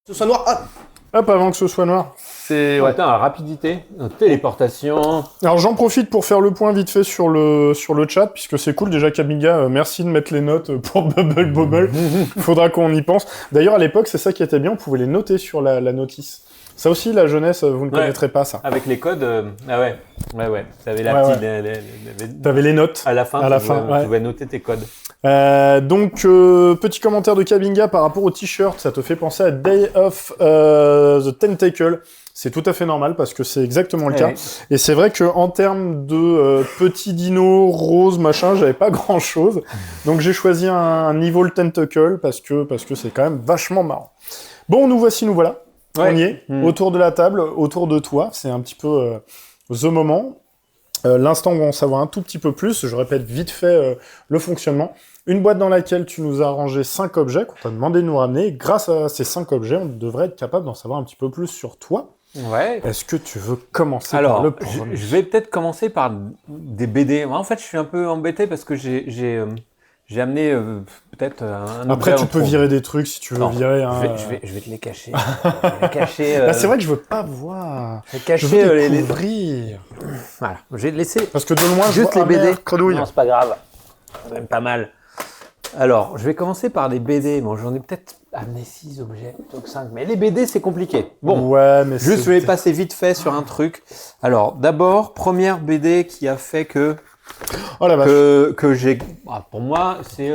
Ce soit noir. Ah. Hop, avant que ce soit noir. C'est ouais. Putain, rapidité, téléportation. Alors j'en profite pour faire le point vite fait sur le chat, puisque c'est cool. Déjà, Kamiga, merci de mettre les notes pour Bubble Bobble. Faudra qu'on y pense. D'ailleurs, à l'époque, c'est ça qui était bien, on pouvait les noter sur la notice. Ça aussi, la jeunesse, vous ne connaîtrez pas ça. Avec les codes, ah ouais. T'avais la petite... T'avais les notes. À la fin, tu pouvais noter tes codes. Donc, petit commentaire de Kabinga par rapport au t-shirt, ça te fait penser à Day of the Tentacle. C'est tout à fait normal parce que c'est exactement le cas. Et c'est vrai qu'en termes de petits dinos, roses, machin, j'avais pas grand chose. Donc j'ai choisi un niveau le Tentacle parce que c'est quand même vachement marrant. Bon, nous voilà. On y est, autour de la table, autour de toi. C'est un petit peu the moment. L'instant où on savoir un tout petit peu plus, je répète vite fait le fonctionnement. Une boîte dans laquelle tu nous as rangé 5 objets qu'on t'a demandé de nous ramener. Grâce à ces 5 objets, on devrait être capable d'en savoir un petit peu plus sur toi. Ouais. Est-ce que tu veux commencer par le premier ? Je vais peut-être commencer par des BD. Moi, en fait, je suis un peu embêté parce que j'ai amené peut-être un Après, tu peux virer des trucs si tu veux virer un... Je vais te les cacher. Cacher c'est vrai que je veux pas voir. Je veux les découvrir. Voilà, j'ai laissé... Parce que de loin, juste je vois... les BD. Crenouille. Non, c'est pas grave. Même pas mal. Alors, je vais commencer par les BD. Bon, j'en ai peut-être amené 6 objets plutôt que 5. Mais les BD, c'est compliqué. Bon, ouais, mais juste, je vais passer vite fait sur un truc. Alors, d'abord, première BD qui a fait que... Oh la vache. Que j'ai... Pour moi, c'est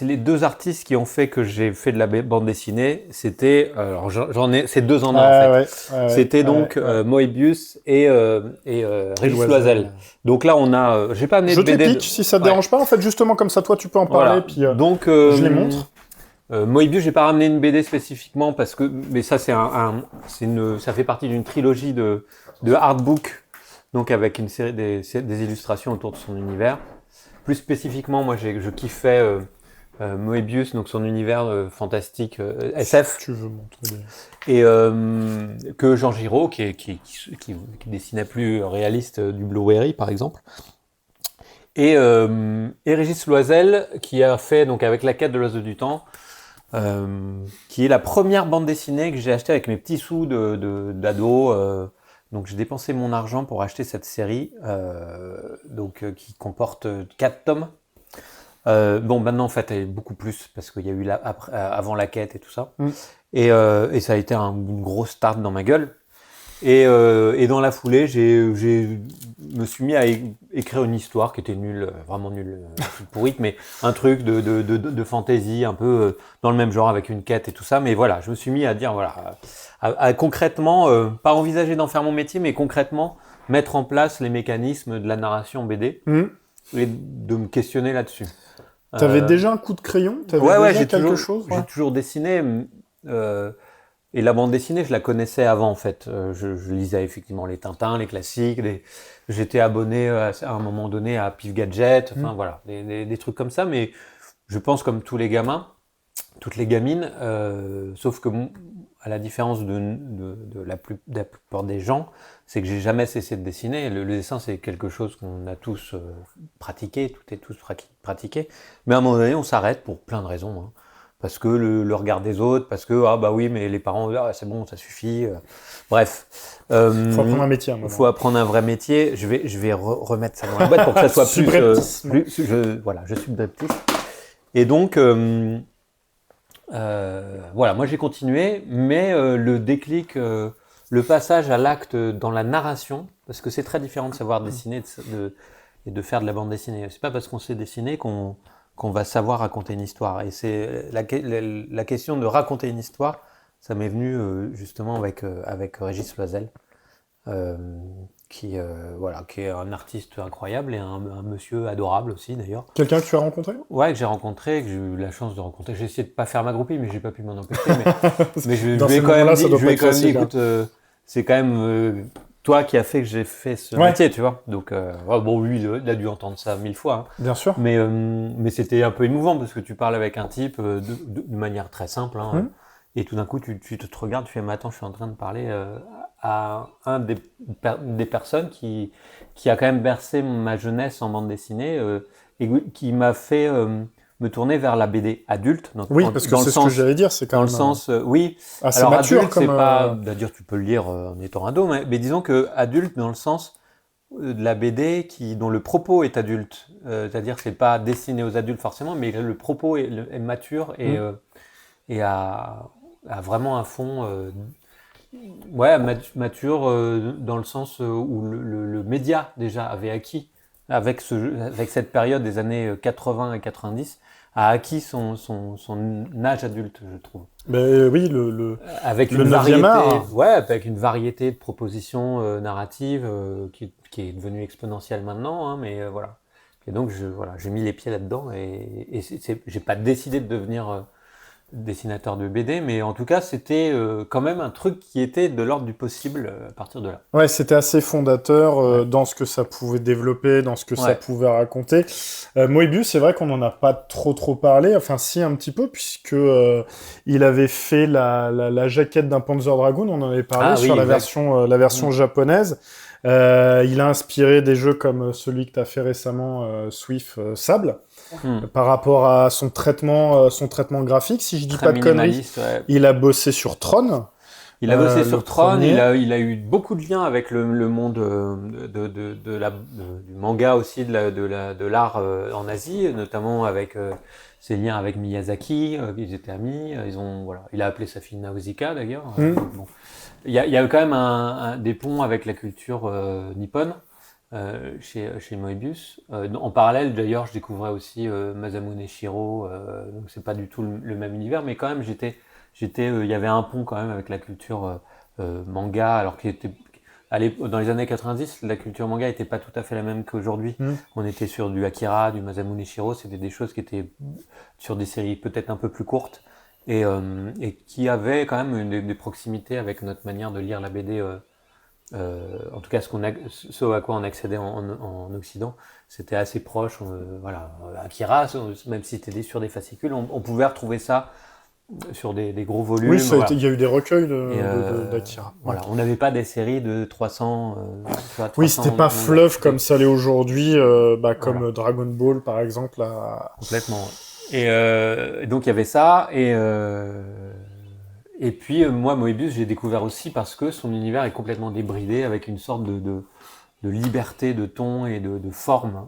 les deux artistes qui ont fait que j'ai fait de la bande dessinée. C'était... Alors, j'en ai... C'est 2 en 1, en fait. C'était donc Moebius et Régis Loisel. Donc là, on a... J'ai pas amené de BD... Je te pitch, si ça te dérange pas. En fait, justement, comme ça, toi, tu peux en parler. Puis, donc, je les montre. Moebius, j'ai pas ramené une BD spécifiquement parce que... Mais ça, ça fait partie d'une trilogie de artbook. Donc avec une série des illustrations autour de son univers. Plus spécifiquement, moi je kiffais Moebius, donc son univers fantastique SF. Tu veux montrer et que Jean Giraud, qui dessinait plus réaliste du Blueberry par exemple. Et Régis Loisel, qui a fait donc avec La Quête de l'Oiseau du Temps, qui est la première bande dessinée que j'ai achetée avec mes petits sous d'ado. Donc j'ai dépensé mon argent pour acheter cette série, qui comporte 4 tomes. Maintenant en fait elle est beaucoup plus parce qu'il y a eu avant la quête et tout ça. Et ça a été une grosse start dans ma gueule. Et dans la foulée, me suis mis à écrire une histoire qui était nulle, vraiment nulle, pourrite, mais un truc de fantasy un peu dans le même genre avec une quête et tout ça. Mais voilà, je me suis mis à dire voilà, à concrètement, pas envisager d'en faire mon métier, mais concrètement mettre en place les mécanismes de la narration BD et de me questionner là-dessus. T'avais déjà un coup de crayon ? J'ai toujours dessiné. Et la bande dessinée, je la connaissais avant en fait. Je lisais effectivement les Tintins, les classiques. J'étais abonné à un moment donné à Pif Gadget. Enfin voilà, des trucs comme ça. Mais je pense comme tous les gamins, toutes les gamines, sauf que à la différence de la plupart des gens, c'est que j'ai jamais cessé de dessiner. Le dessin, c'est quelque chose qu'on a tous pratiqué, tout est tous pratiqué. Mais à un moment donné, on s'arrête pour plein de raisons. Hein. Parce que le regard des autres, parce que ah bah oui mais les parents c'est bon ça suffit. Bref. Faut apprendre un métier. Faut apprendre un vrai métier. Je vais remettre ça dans la boîte pour que ça soit je suis subreptice. Et donc moi j'ai continué, mais le déclic, le passage à l'acte dans la narration, parce que c'est très différent de savoir dessiner et de faire de la bande dessinée. C'est pas parce qu'on sait dessiner qu'on va savoir raconter une histoire. Et c'est la question de raconter une histoire, ça m'est venu justement avec Régis Loisel, qui est un artiste incroyable et un monsieur adorable aussi d'ailleurs. Quelqu'un que tu as rencontré ? Ouais, que j'ai rencontré, que j'ai eu la chance de rencontrer. J'ai essayé de pas faire ma groupie, mais j'ai pas pu m'en empêcher. Mais je lui ai quand même dit, écoute, c'est quand même toi qui as fait que j'ai fait ce métier, tu vois. Donc, lui, il a dû entendre ça 1000 fois. Hein. Bien sûr. Mais c'était un peu émouvant parce que tu parles avec un type de manière très simple. Hein, et tout d'un coup, tu te regardes, tu fais, mais attends, je suis en train de parler à un des personnes qui a quand même bercé ma jeunesse en bande dessinée et qui m'a fait me tourner vers la BD adulte. Donc, Oui, parce que c'est ce que j'allais dire, c'est quand dans même... le sens, oui. assez Alors mature, adulte, comme... c'est pas, c'est-à-dire tu peux le lire en étant ado, mais disons que adulte dans le sens de la BD dont le propos est adulte. C'est-à-dire c'est pas destiné aux adultes forcément, mais le propos est mature et a vraiment un fond mature dans le sens où le média déjà avait acquis avec cette période des années 80 et 90 a acquis son âge adulte, je trouve. Ben oui, Avec le une 9e variété, art. avec une variété de propositions narratives qui est devenue exponentielle maintenant, hein, mais voilà. Et donc j'ai mis les pieds là-dedans et j'ai pas décidé de devenir dessinateur de BD, mais en tout cas c'était quand même un truc qui était de l'ordre du possible à partir de là. Ouais, c'était assez fondateur dans ce que ça pouvait développer, dans ce que ça pouvait raconter. Moebius, c'est vrai qu'on n'en a pas trop parlé, enfin si un petit peu, puisque il avait fait la jaquette d'un Panzer Dragoon, on en avait parlé sur la version japonaise. Il a inspiré des jeux comme celui que tu as fait récemment, Swift Sable, par rapport à son traitement graphique. Si je dis pas de conneries, il a bossé sur Tron. Il a bossé sur Tron, il a eu beaucoup de liens avec le monde du manga aussi, de l'art en Asie, notamment avec ses liens avec Miyazaki, ils étaient amis, il a appelé sa fille Nausicaa d'ailleurs. Bon. Il y a quand même des ponts avec la culture nippone chez Moebius. En parallèle d'ailleurs, je découvrais aussi Masamune Shirow, donc c'est pas du tout le même univers, mais quand même il y avait un pont quand même avec la culture manga, alors dans les années 90, la culture manga était pas tout à fait la même qu'aujourd'hui. On était sur du Akira, du Masamune Shirow, c'était des choses qui étaient sur des séries peut-être un peu plus courtes et qui avaient quand même des proximités avec notre manière de lire la BD. En tout cas, ce à quoi on accédait en Occident, c'était assez proche. Voilà, Akira, même si c'était sur des fascicules, on pouvait retrouver ça sur des gros volumes. Oui, il y a eu des recueils d'Akira. Voilà, on n'avait pas des séries de 300. Oui, c'était pas fluff comme ça l'est aujourd'hui, comme Dragon Ball par exemple. Complètement. Et donc il y avait ça. Et puis moi, Moebius, j'ai découvert aussi parce que son univers est complètement débridé avec une sorte de liberté de ton et de forme.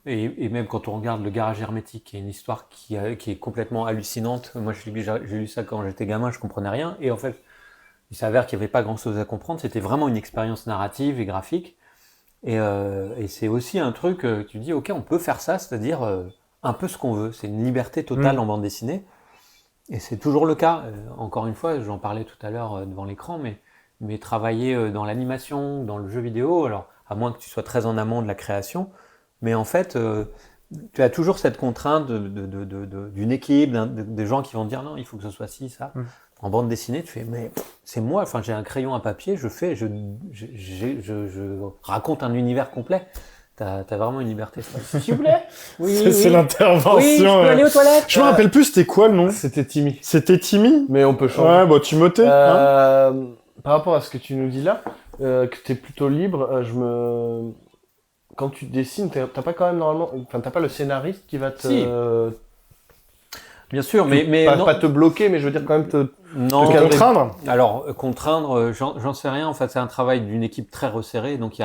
Et même quand on regarde Le Garage Hermétique, qui est une histoire qui est complètement hallucinante. Moi, j'ai lu ça quand j'étais gamin, je comprenais rien. Et en fait, il s'avère qu'il n'y avait pas grand-chose à comprendre. C'était vraiment une expérience narrative et graphique. Et c'est aussi un truc, tu dis, ok, on peut faire ça, c'est-à-dire un peu ce qu'on veut. C'est une liberté totale en bande dessinée. Et c'est toujours le cas. Encore une fois, j'en parlais tout à l'heure devant l'écran, mais travailler dans l'animation, dans le jeu vidéo, alors à moins que tu sois très en amont de la création, mais en fait, tu as toujours cette contrainte d'une équipe, des gens qui vont te dire non, il faut que ce soit ci, ça. En bande dessinée, tu fais, mais c'est moi, enfin j'ai un crayon, un papier, je raconte un univers complet. T'as vraiment une liberté. S'il vous plaît. Oui, c'est l'intervention. Oui, je peux aller aux toilettes. Je me rappelle plus, c'était quoi le nom? C'était Timmy. C'était Timmy? Mais on peut changer. Ouais, bon, Timothée. Par rapport à ce que tu nous dis là, que t'es plutôt libre, quand tu dessines, t'as pas quand même normalement, enfin t'as pas le scénariste qui va te. Si. Bien sûr, mais pas te bloquer, mais je veux dire quand même te contraindre. Alors contraindre, j'en sais rien. En fait, c'est un travail d'une équipe très resserrée, donc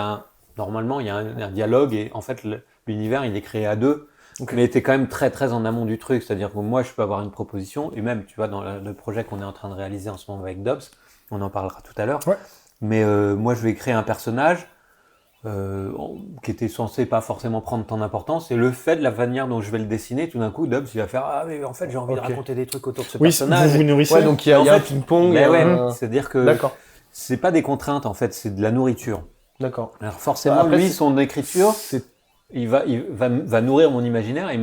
normalement il y a un dialogue et en fait l'univers il est créé à deux. Okay. Mais t'es quand même très très en amont du truc, c'est-à-dire que moi je peux avoir une proposition et même tu vois dans le projet qu'on est en train de réaliser en ce moment avec Dobbs, on en parlera tout à l'heure. Ouais. Mais moi je vais créer un personnage. Qui était censé pas forcément prendre tant d'importance, et le fait de la manière dont je vais le dessiner, tout d'un coup, Dobbs il va faire ah mais en fait j'ai envie de raconter des trucs autour de ce personnage. Vous nourrissez. Ouais, donc il y a un ping-pong. C'est-à-dire que c'est pas des contraintes en fait, c'est de la nourriture. D'accord. Alors forcément, après, lui, son écriture, il va nourrir mon imaginaire et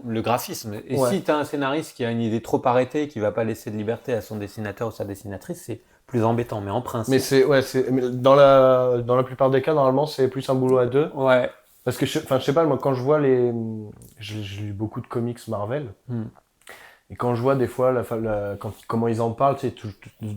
le graphisme. Et si tu as un scénariste qui a une idée trop arrêtée, qui va pas laisser de liberté à son dessinateur ou sa dessinatrice, c'est plus embêtant, mais en principe. Mais dans la plupart des cas, normalement, c'est plus un boulot à deux. Ouais. Parce que je sais pas, moi, quand je vois j'ai lu beaucoup de comics Marvel. Et quand je vois des fois comment ils en parlent, tu sais,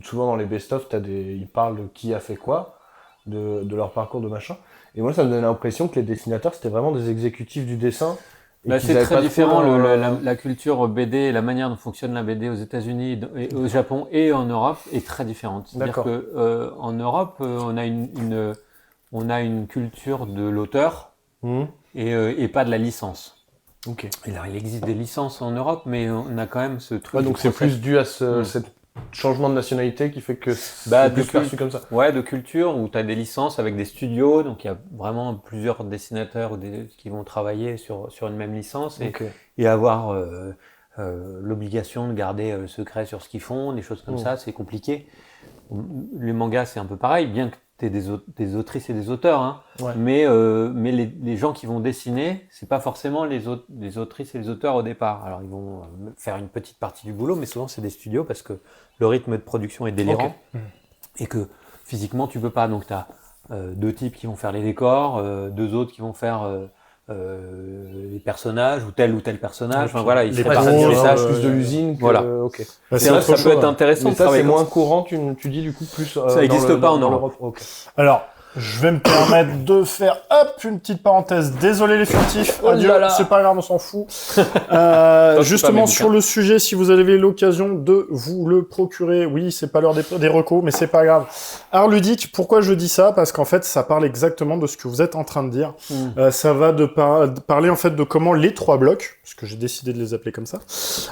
souvent dans les best-of, ils parlent de qui a fait quoi, de leur parcours, de machin. Et moi, ça me donnait l'impression que les dessinateurs, c'était vraiment des exécutifs du dessin Bah, c'est très différent la culture BD, la manière dont fonctionne la BD aux États-Unis, et au Japon et en Europe est très différente. C'est-à-dire que en Europe, on a une culture de l'auteur et pas de la licence. Ok. Alors, il existe des licences en Europe, mais on a quand même ce truc. Ouais, donc c'est plus dû à cet changement de nationalité qui fait que c'est plus perçu comme ça. Ouais, de culture où tu as des licences avec des studios, donc il y a vraiment plusieurs dessinateurs qui vont travailler sur une même licence et avoir l'obligation de garder le secret sur ce qu'ils font, des choses comme ça, c'est compliqué. Les mangas, c'est un peu pareil, bien que tu aies des autrices et des auteurs, hein, mais les gens qui vont dessiner, c'est pas forcément les autrices et les auteurs au départ. Alors ils vont faire une petite partie du boulot, mais souvent c'est des studios parce que le rythme de production est délirant et que physiquement tu peux pas. Donc tu as 2 types qui vont faire les décors, 2 autres qui vont faire les personnages ou tel personnage. Enfin voilà, ils se répartissent les tâches. Plus de l'usine. Voilà. Ok. C'est vrai que ça peut être intéressant. Mais ça c'est moins courant. Tu dis du coup plus. Ça n'existe pas en Europe. Okay. Alors, je vais me permettre de faire une petite parenthèse. Désolé les furtifs. Adieu. C'est pas grave, on s'en fout. Justement sur le sujet, si vous avez l'occasion de vous le procurer, oui, c'est pas l'heure des recos, mais c'est pas grave. Art ludique. Pourquoi je dis ça? Parce qu'en fait, ça parle exactement de ce que vous êtes en train de dire. Ça va de parler en fait de comment les 3 blocs, parce que j'ai décidé de les appeler comme ça,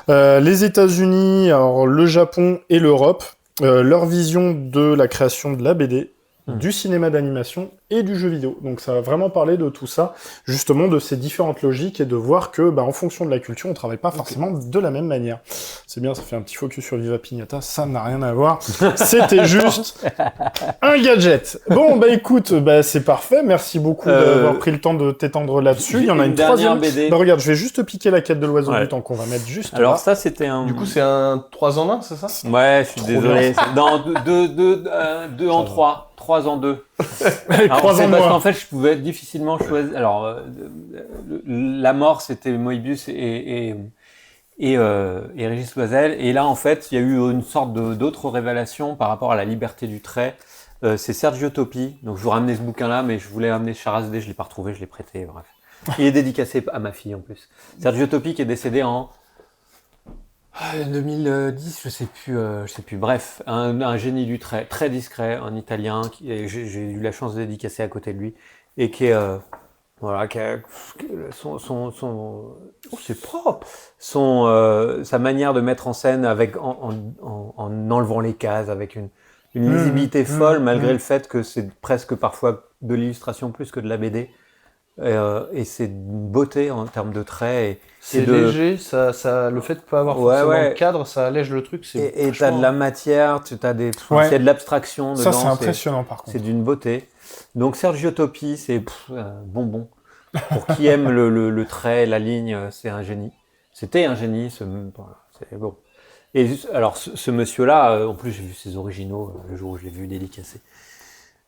les États-Unis, alors le Japon et l'Europe, leur vision de la création de la BD. Du cinéma d'animation et du jeu vidéo. Donc ça va vraiment parler de tout ça, justement de ces différentes logiques et de voir que, en fonction de la culture, on travaille pas forcément de la même manière. C'est bien, ça fait un petit focus sur Viva Pignata, ça n'a rien à voir. C'était juste un gadget. Bon, écoute, c'est parfait. Merci beaucoup d'avoir pris le temps de t'étendre là-dessus. Il y en a une troisième. BD. Regarde, je vais juste piquer la quête de l'oiseau du temps qu'on va mettre juste Alors là. ça, c'était un... Du coup, c'est un 3 en 1, c'est ça? Ouais, je suis désolé. Dans 2 en 3. 3 en 2. Alors, 3 ans de parce moins. qu'en fait, je pouvais difficilement choisir. Alors, la mort, c'était Moebius et Régis Loisel. Et là, en fait, il y a eu une sorte d'autres révélations par rapport à la liberté du trait. C'est Sergio Topi. Donc, je vous ramenais ce bouquin-là, mais je voulais amener Charazde, je l'ai pas retrouvé, je l'ai prêté, bref. Il est dédicacé à ma fille, en plus. Sergio Topi qui est décédé en 2010, je sais plus. Bref, un génie du trait, très discret, un Italien. J'ai eu la chance de dédicacer à côté de lui et qui est c'est propre. Sa manière de mettre en scène en enlevant les cases, avec une lisibilité folle, malgré le fait que c'est presque parfois de l'illustration plus que de la BD. Et c'est une beauté en termes de traits. C'est léger, ça, le fait de ne pas avoir forcément de cadre, ça allège le truc. Et tu as de la matière, il y a de l'abstraction dedans. Ça, c'est impressionnant par contre. C'est d'une beauté. Donc Sergio Topi, c'est bonbon. Pour qui aime le trait, la ligne, c'est un génie. C'était un génie, c'est bon. Et alors ce monsieur-là, en plus j'ai vu ses originaux le jour où je l'ai vu dédicacé.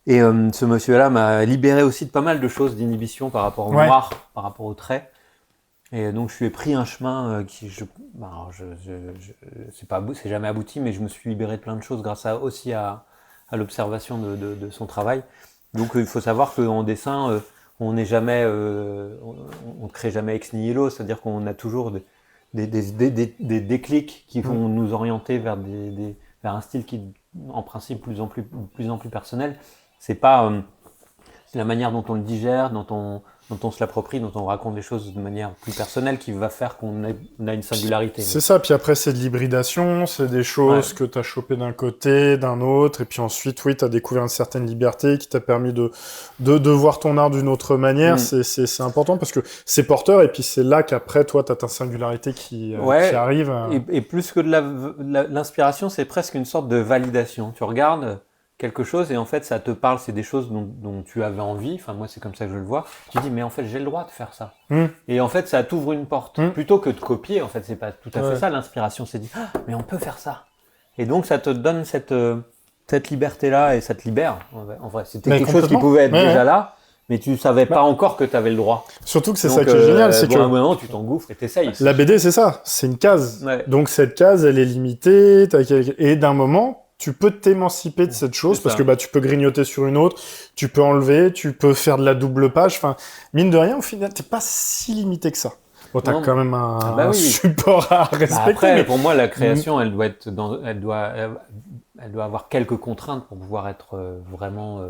Et ce monsieur-là m'a libéré aussi de pas mal de choses d'inhibition par rapport au noir, par rapport au trait. Et donc je lui ai pris un chemin qui, c'est jamais abouti, mais je me suis libéré de plein de choses grâce aussi à l'observation de son travail. Donc il faut savoir qu'en dessin, on n'est jamais, on crée jamais ex nihilo, c'est-à-dire qu'on a toujours des déclics qui vont nous orienter vers un style qui, en principe, plus en plus personnel. C'est la manière dont on le digère, dont on se l'approprie, dont on raconte des choses de manière plus personnelle qui va faire qu'on a une singularité. C'est ça, puis après c'est de l'hybridation, c'est des choses que tu as chopées d'un côté, d'un autre, et puis ensuite, tu as découvert une certaine liberté qui t'a permis de voir ton art d'une autre manière. C'est important parce que c'est porteur, et puis c'est là qu'après, toi, tu as ta singularité qui arrive. Et plus que de l'inspiration, c'est presque une sorte de validation. Tu regardes quelque chose et en fait ça te parle, c'est des choses dont tu avais envie, enfin moi c'est comme ça que je le vois, tu dis mais en fait j'ai le droit de faire ça et en fait ça t'ouvre une porte plutôt que de copier. En fait c'est pas tout à fait ça l'inspiration, c'est dit mais on peut faire ça, et donc ça te donne cette liberté là et ça te libère en vrai. C'était quelque chose qui pouvait être déjà là, mais tu savais pas encore que tu avais le droit. Surtout que c'est ça qui est génial, c'est que à un moment tu t'engouffres et t'essayes. La BD c'est ça, c'est une case, donc cette case elle est limitée, et d'un moment tu peux t'émanciper de cette chose parce que tu peux grignoter sur une autre, tu peux enlever, tu peux faire de la double page. Enfin, mine de rien, au final, t'es pas si limité que ça. Bon, t'as Non. quand même un, Ah bah oui. support à respecter. Après, mais- pour moi, la création, elle doit avoir quelques contraintes pour pouvoir être vraiment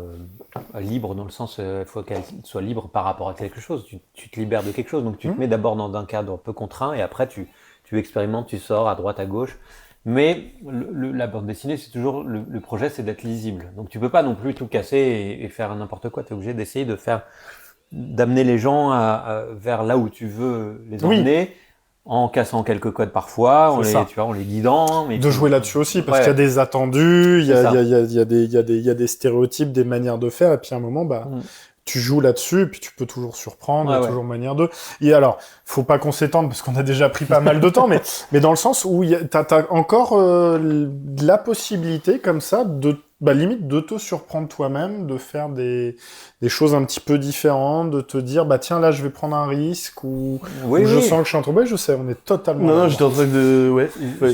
libre, dans le sens, il faut qu'elle soit libre par rapport à quelque chose. Tu te libères de quelque chose, donc tu te mets d'abord dans un cadre peu contraint, et après tu expérimentes, tu sors à droite, à gauche. Mais la bande dessinée, c'est toujours le projet, c'est d'être lisible. Donc tu peux pas non plus tout casser et faire n'importe quoi. Tu es obligé d'essayer d'amener les gens vers là où tu veux les emmener, en cassant quelques codes parfois, en les guidant. Mais de jouer là-dessus aussi, parce Ouais. qu'il y a des attendus, il y C'est ça. a des stéréotypes, des manières de faire, et puis à un moment, tu joues là-dessus, et puis tu peux toujours surprendre, il y a toujours manière de... Et alors, faut pas qu'on s'étende, parce qu'on a déjà pris pas mal de temps, mais dans le sens où t'as encore la possibilité, comme ça, limite de te surprendre toi-même, de faire des choses un petit peu différentes, de te dire, tiens, là, je vais prendre un risque, ou je sens que je suis en train je sais, on est totalement... Non, j'étais en train de... Ouais.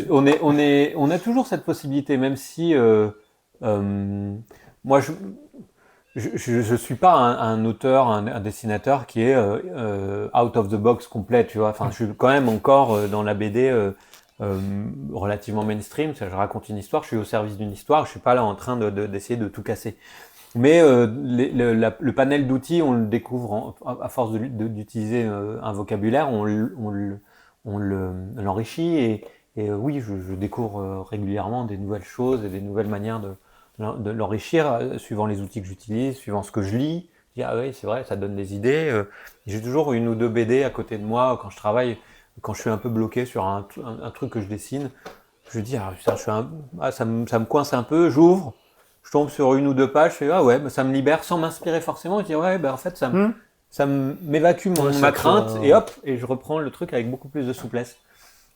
On a toujours cette possibilité, même si moi, je suis pas un auteur, un dessinateur qui est out of the box complet, tu vois. Enfin, je suis quand même encore dans la BD relativement mainstream. Je raconte une histoire, je suis au service d'une histoire, je suis pas là en train d'essayer de tout casser. Mais le panel d'outils, on le découvre à force d'utiliser un vocabulaire, on l'enrichit et oui, je découvre régulièrement des nouvelles choses et des nouvelles manières de l'enrichir suivant les outils que j'utilise, suivant ce que je lis. Je dis, ah oui, c'est vrai, ça donne des idées. J'ai toujours une ou deux BD à côté de moi quand je travaille, quand je suis un peu bloqué sur un truc que je dessine. Je dis, ah putain, ça me coince un peu, j'ouvre, je tombe sur une ou deux pages, je fais, ah ouais, ça me libère sans m'inspirer forcément. Je dis, ouais, en fait, ça m'évacue ma crainte et hop, et je reprends le truc avec beaucoup plus de souplesse.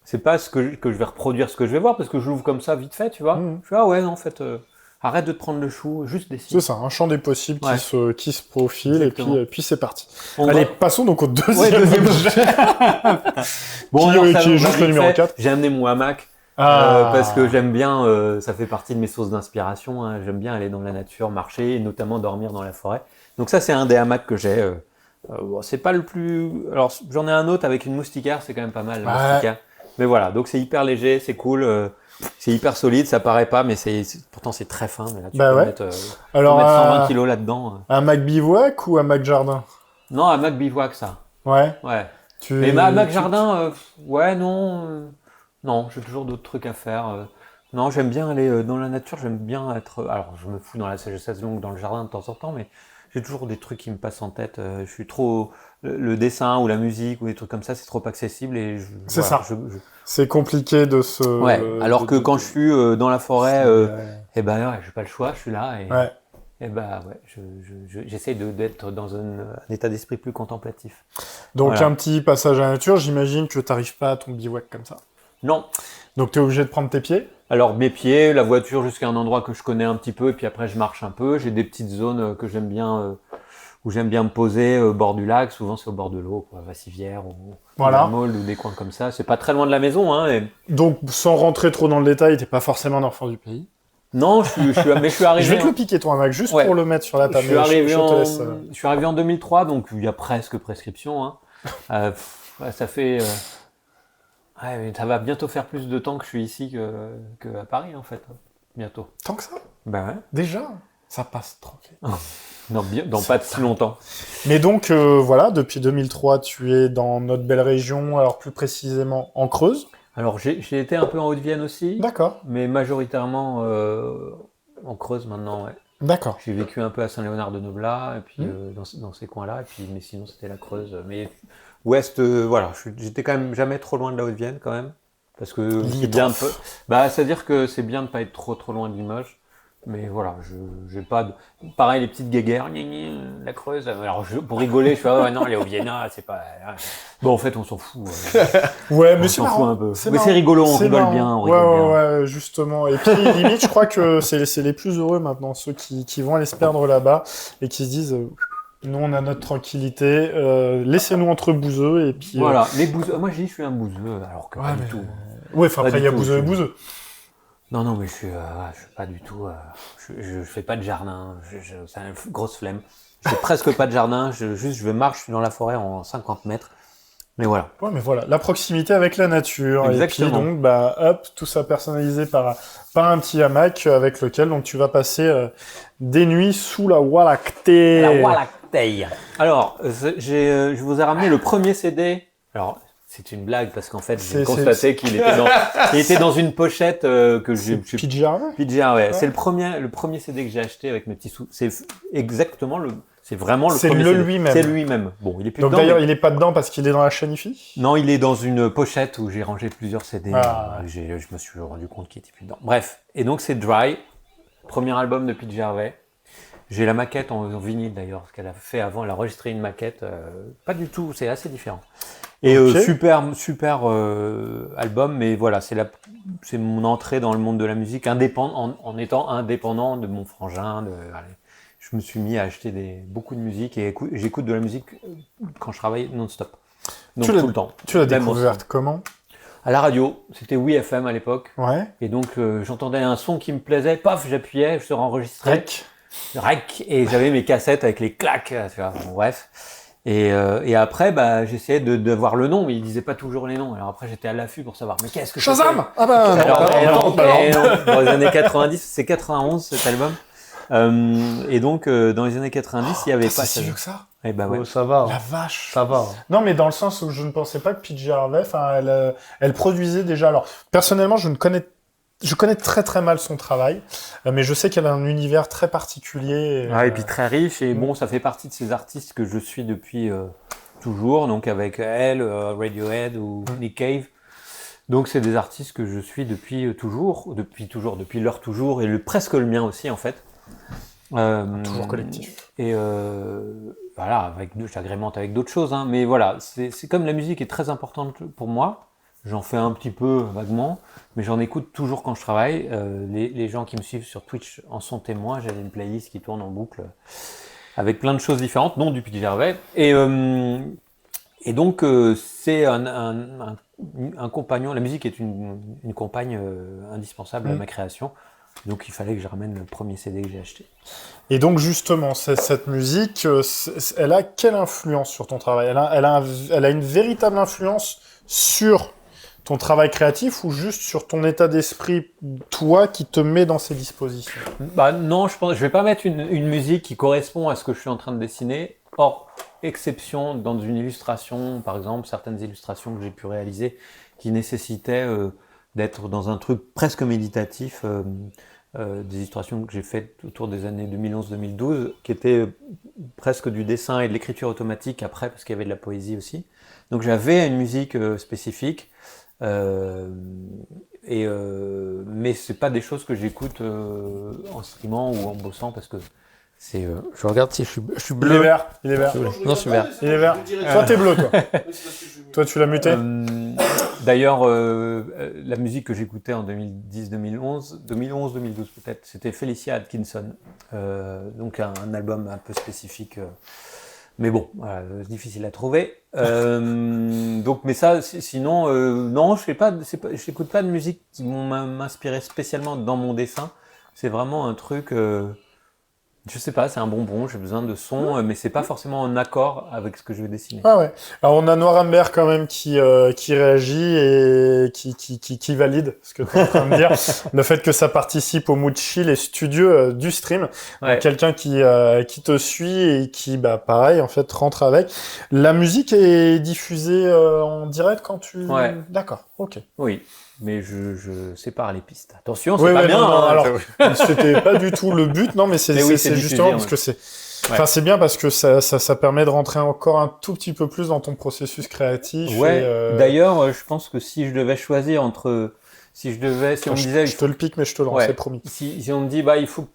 C'est pas ce que je vais reproduire, ce que je vais voir, parce que je l'ouvre comme ça vite fait, tu vois. Je fais, ah ouais, non, en fait, arrête de te prendre le chou, juste dessine. C'est ça, un champ des possibles qui se profile, et puis c'est parti. Passons donc au deuxième objet. Bon, qui est juste le numéro 4. J'ai amené mon hamac. Parce que j'aime bien, ça fait partie de mes sources d'inspiration, hein. J'aime bien aller dans la nature, marcher, et notamment dormir dans la forêt. Donc ça, c'est un des hamacs que j'ai. C'est pas le plus... Alors, j'en ai un autre avec une moustiquaire, c'est quand même pas mal, la moustiquaire. Mais voilà, donc c'est hyper léger, c'est cool, c'est hyper solide, ça paraît pas, mais pourtant c'est très fin. Mais là, tu peux mettre 120 kilos là-dedans. Un hamac bivouac ou un hamac jardin? Non, un hamac bivouac, ça. Ouais. Mais hamac jardin, non, j'ai toujours d'autres trucs à faire. Non, j'aime bien aller dans la nature, j'aime bien être... Alors, je me fous dans la chaise longue dans le jardin de temps en temps, mais j'ai toujours des trucs qui me passent en tête. Je suis trop... Le dessin ou la musique ou des trucs comme ça, c'est trop accessible et c'est compliqué de se... Ouais, alors que quand je suis dans la forêt, j'ai pas le choix, je suis là et j'essaie d'être dans un état d'esprit plus contemplatif. Donc un petit passage à la nature, j'imagine que t'arrives pas à ton bivouac comme ça. Non. Donc tu es obligé de prendre tes pieds? Alors mes pieds, la voiture jusqu'à un endroit que je connais un petit peu, et puis après je marche un peu. J'ai des petites zones que j'aime bien, où j'aime bien me poser au bord du lac. Souvent c'est au bord de l'eau, quoi, Vassivière ou la Maule ou des coins comme ça. C'est pas très loin de la maison, hein. Donc sans rentrer trop dans le détail, t'es pas forcément un enfant du pays? Non, mais je suis arrivé. Je vais te le piquer ton hamac juste pour le mettre sur la table. Je suis arrivé en 2003, donc il y a presque prescription, hein. Ça fait. Mais ça va bientôt faire plus de temps que je suis ici qu'à Paris, en fait. Bientôt. Tant que ça? Ben ouais. Déjà? Ça passe tranquille. Non, pas si longtemps. Mais donc, voilà, depuis 2003, tu es dans notre belle région, alors plus précisément en Creuse. Alors, j'ai été un peu en Haute-Vienne aussi. D'accord. Mais majoritairement en Creuse maintenant, ouais. D'accord. J'ai vécu un peu à Saint-Léonard-de-Noblat, et puis dans ces coins-là, mais sinon c'était la Creuse. Mais ouest, voilà, j'étais quand même jamais trop loin de la Haute-Vienne quand même, parce que c'est bien c'est-à-dire que c'est bien de pas être trop loin de Limoges. Mais voilà, j'ai pas de... Pareil, les petites guéguerres, la Creuse. Alors, pour rigoler, je fais, non, les Hauts-Viennois, c'est pas... Bon, en fait, on s'en fout. Ouais, mais c'est marrant. Un peu. Mais c'est rigolo, on rigole bien. Ouais, justement. Et puis, limite, je crois que c'est les plus heureux maintenant, ceux qui vont aller se perdre là-bas et qui se disent... Nous, on a notre tranquillité, laissez-nous entre bouseux, et puis... Voilà, les bouseux... Moi, je dis, je suis un bouseux, alors que pas du tout. Ouais, enfin, après, il y a bouseux et bouseux. Non, mais je suis pas du tout... je fais pas de jardin, c'est une grosse flemme. Je fais presque pas de jardin, je marche dans la forêt en 50 mètres, Mais voilà. Ouais, mais voilà, la proximité avec la nature. Exactement. Et puis donc, hop, tout ça personnalisé par un petit hamac avec lequel donc tu vas passer des nuits sous la Voie lactée. La Voie lactée. Alors, je vous ai ramené le premier CD. Alors, c'est une blague parce qu'en fait, j'ai constaté qu'il était dans une pochette que j'ai. PJ Harvey. PJ Harvey. Ouais. C'est le premier CD que j'ai acheté avec mes petits sous. C'est exactement c'est vraiment le premier CD. Lui-même. C'est lui-même. Bon, il est plus donc dedans. D'ailleurs, il est pas dedans parce qu'il est dans la chaîne IFI. Non, il est dans une pochette où j'ai rangé plusieurs CD. Ah. Je me suis rendu compte qu'il était plus dedans. Bref. Et donc, c'est Dry. Premier album de PJ Harvey. J'ai la maquette en vinyle d'ailleurs, ce qu'elle a fait avant, elle a enregistré une maquette, pas du tout, c'est assez différent. Et super album, mais voilà, c'est mon entrée dans le monde de la musique, en étant indépendant de mon frangin. Je me suis mis à acheter beaucoup de musique et j'écoute de la musique quand je travaille non-stop. Donc tout le temps. Tu l'as découverte comment ? À la radio, c'était Oui FM à l'époque. Ouais. Et donc j'entendais un son qui me plaisait, paf, j'appuyais, je serais enregistré. Rec, et j'avais mes cassettes avec les claques, tu vois, bon, bref. Et après, j'essayais de voir le nom, mais il disait pas toujours les noms. Alors après, j'étais à l'affût pour savoir, mais qu'est-ce que c'est ? Shazam ! Dans les années 90, c'est 91 cet album. Et donc, dans les années 90, il y avait pas ça. C'est si vieux que ça ? Eh ben ouais. Oh, ça va. La vache. Ça va. Non, mais dans le sens où je ne pensais pas que PJ Harvey, elle produisait déjà. Alors, personnellement, je connais très très mal son travail, mais je sais qu'elle a un univers très particulier. Et puis très riche, et bon, ça fait partie de ces artistes que je suis depuis toujours, donc avec elle, Radiohead ou Nick Cave. Donc c'est des artistes que je suis depuis leur toujours, et presque le mien aussi en fait. Toujours collectif. Et voilà, j'agrémente avec d'autres choses, hein, mais voilà, c'est comme la musique est très importante pour moi. J'en fais un petit peu vaguement, mais j'en écoute toujours quand je travaille. Les gens qui me suivent sur Twitch en sont témoins. J'ai une playlist qui tourne en boucle avec plein de choses différentes, dont du PJ Harvey. Et donc, c'est un compagnon. La musique est une compagne indispensable à ma création. Donc, il fallait que je ramène le premier CD que j'ai acheté. Et donc, justement, cette musique, elle a quelle influence sur ton travail ? Elle a une véritable influence sur ton travail créatif ou juste sur ton état d'esprit, toi, qui te met dans ces dispositions ? Non, je vais pas mettre une musique qui correspond à ce que je suis en train de dessiner. Or, exception dans une illustration, par exemple, certaines illustrations que j'ai pu réaliser qui nécessitaient d'être dans un truc presque méditatif, des illustrations que j'ai faites autour des années 2011-2012, qui étaient presque du dessin et de l'écriture automatique après, parce qu'il y avait de la poésie aussi. Donc j'avais une musique spécifique. Mais c'est pas des choses que j'écoute en streamant ou en bossant parce que c'est. Je regarde si je suis bleu. Il est vert. Non, je suis vert. Il est vert. Toi, t'es bleu, toi. Toi, tu l'as muté. D'ailleurs, la musique que j'écoutais en 2010-2011, 2011-2012 peut-être, c'était Felicia Atkinson. Donc un album un peu spécifique. Mais bon, voilà, c'est difficile à trouver. Donc, mais ça, sinon, non, j'écoute pas de musique qui m'inspirait spécialement dans mon dessin. C'est vraiment un truc, je sais pas, c'est un bonbon, j'ai besoin de son, mais c'est pas forcément en accord avec ce que je vais dessiner. Ah ouais. Alors, on a Noir Amber quand même qui réagit et qui valide ce que tu es en train de dire. Le fait que ça participe au mood chill et studieux du stream. Ouais. Donc, quelqu'un qui te suit et qui, pareil, en fait, rentre avec. La musique est diffusée en direct quand tu... Ouais. D'accord, ok. Oui, mais je sépare les pistes. Attention, c'est Oui, pas oui, bien. non, hein, alors, c'était pas du tout le but. Non, mais c'est diffusé, justement parce ouais. que c'est... Enfin, c'est bien parce que ça permet de rentrer encore un tout petit peu plus dans ton processus créatif. Ouais. Et, D'ailleurs, je pense que si je devais choisir entre, si on me disait, je te le pique, mais je te le rends, c'est promis. Si on me dit,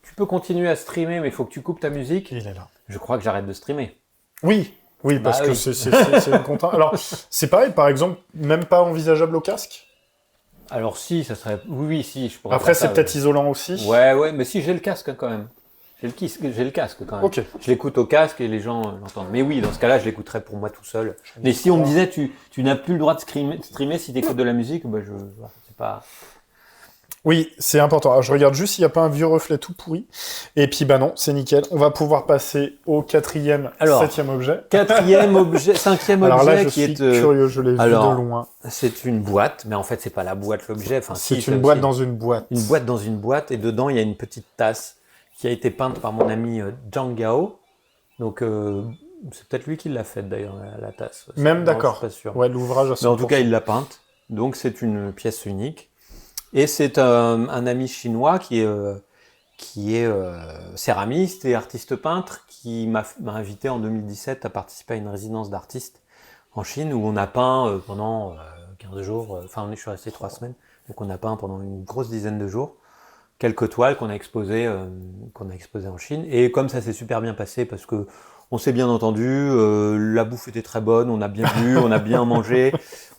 tu peux continuer à streamer, mais il faut que tu coupes ta musique. Il est là. Je crois que j'arrête de streamer. Oui, parce que c'est une contrainte. Alors, c'est pareil, par exemple, même pas envisageable au casque. Alors si, ça serait, oui, si, je pourrais. Après, c'est peut-être isolant aussi. Ouais, mais si j'ai le casque quand même. J'ai le casque quand même. Ok. Je l'écoute au casque et les gens l'entendent. Mais oui, dans ce cas-là, je l'écouterais pour moi tout seul. Mais si on me disait, tu n'as plus le droit de streamer si tu écoutes de la musique, c'est pas. Oui, c'est important. Alors, je regarde juste s'il n'y a pas un vieux reflet tout pourri. Et puis, bah non, c'est nickel. On va pouvoir passer au 7e objet. Cinquième Alors là, objet je qui suis est... curieux, je l'ai vu de loin. C'est une boîte, mais en fait, c'est pas la boîte l'objet. Enfin, C'est une boîte dans une boîte. Une boîte dans une boîte, et dedans, il y a une petite tasse qui a été peinte par mon ami Zhang Gao. Donc, c'est peut-être lui qui l'a faite d'ailleurs, la tasse. Même Non, d'accord. je suis pas sûr. Ouais, l'ouvrage à 100%. Mais en tout cas, il l'a peinte. Donc, c'est une pièce unique. Et c'est un ami chinois qui est céramiste et artiste peintre qui m'a invité en 2017 à participer à une résidence d'artistes en Chine où on a peint pendant 15 jours. Enfin, je suis resté 3 semaines. Donc, on a peint pendant une grosse dizaine de jours quelques toiles qu'on a exposées en Chine. Et comme ça s'est super bien passé parce que on s'est bien entendu, la bouffe était très bonne, on a bien bu, on a bien mangé,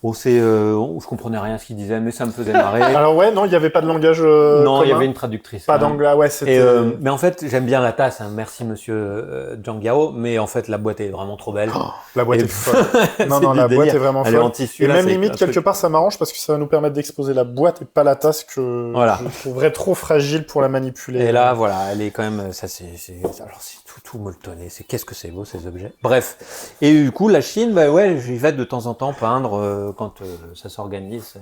je comprenais rien à ce qu'il disait, mais ça me faisait marrer. Alors ouais, non, il n'y avait pas de langage non, il y commun. avait une traductrice. Pas d'anglais, ouais, c'était... Mais en fait, j'aime bien la tasse, hein. Merci monsieur Zhang Gao, mais en fait, la boîte est vraiment trop belle. La boîte est folle. Non, la boîte est vraiment Elle folle. est en tissu, et là, même c'est limite, un quelque truc. part, ça m'arrange parce que ça va nous permettre d'exposer la boîte et pas la tasse que Voilà. je trouverais trop fragile pour la manipuler. Et là, voilà, elle est quand même, alors c'est tout molletonné, qu'est-ce que c'est beau ces objets. Bref. Et du coup, la Chine, bah ouais, j'y vais de temps en temps peindre quand ça s'organise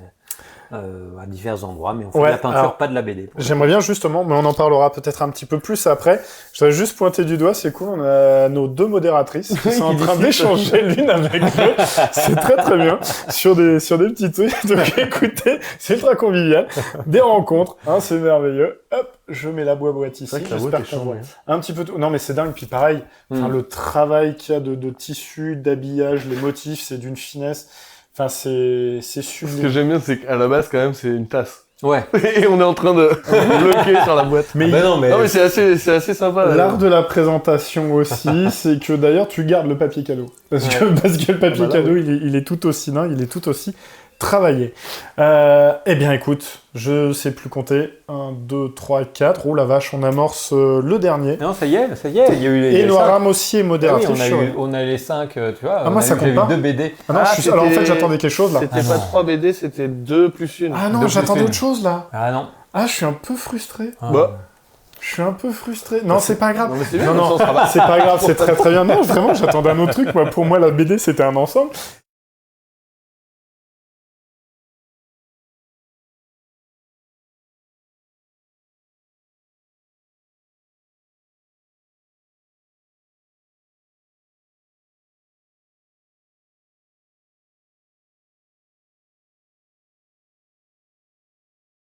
à divers endroits, mais on fait de la peinture, alors, pas de la BD. J'aimerais bien justement, mais on en parlera peut-être un petit peu plus après. Je voudrais juste pointer du doigt, c'est cool, on a nos 2 modératrices qui sont en train d'échanger l'une avec l'autre. C'est très très bien sur des petits trucs. Donc écoutez, c'est ultra convivial. Des rencontres, hein, c'est merveilleux. Hop, je mets la boîte ici. C'est vrai que la boîte J'espère est qu'on voit chambée. un petit peu tout. Non mais c'est dingue. Puis pareil, enfin, le travail qu'il y a de tissu, d'habillage, les motifs, c'est d'une finesse. Enfin, c'est Ce que sublime. j'aime bien, c'est qu'à la base, quand même, c'est une tasse. Ouais. Et on est en train de bloquer sur la boîte. Mais non, Non, mais c'est assez sympa. là. l'art de la présentation aussi, c'est que d'ailleurs tu gardes le papier cadeau. Parce que le papier Ah bah là, cadeau, il est tout aussi nain, il est tout aussi travaillé. Eh bien écoute, je sais plus compter. 1, 2, 3, 4. Oh la vache, on amorce le dernier. Non, ça y est, il y a eu les Et Noira 5. Mossier, Ah oui, modératrice. on a les 5, tu vois. Ah, moi, ça compte j'ai eu pas. 2 BD. Ah non, Ah, alors en fait c'était- j'attendais quelque chose là. C'était Ah pas non. 3 BD, c'était 2 plus 1. Ah non, deux j'attendais plus autre chose là. Ah non. Ah, je suis un peu frustré. Ah. Bah, Je suis un peu frustré. Non, c'est pas grave. non, mais c'est bien, Non, comme non, ça, on sera pas- c'est pas grave, c'est très très bien. Non, vraiment, j'attendais un autre truc. Moi, pour moi, la BD, c'était un ensemble.